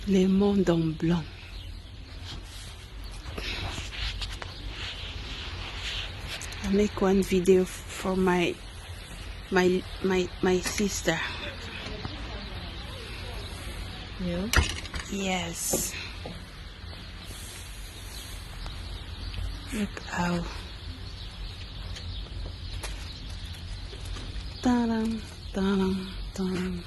Le Mont Blanc. I make one video for my sister. Yeah. Yes. Look how. Ta-dam, ta-dam, ta-dam.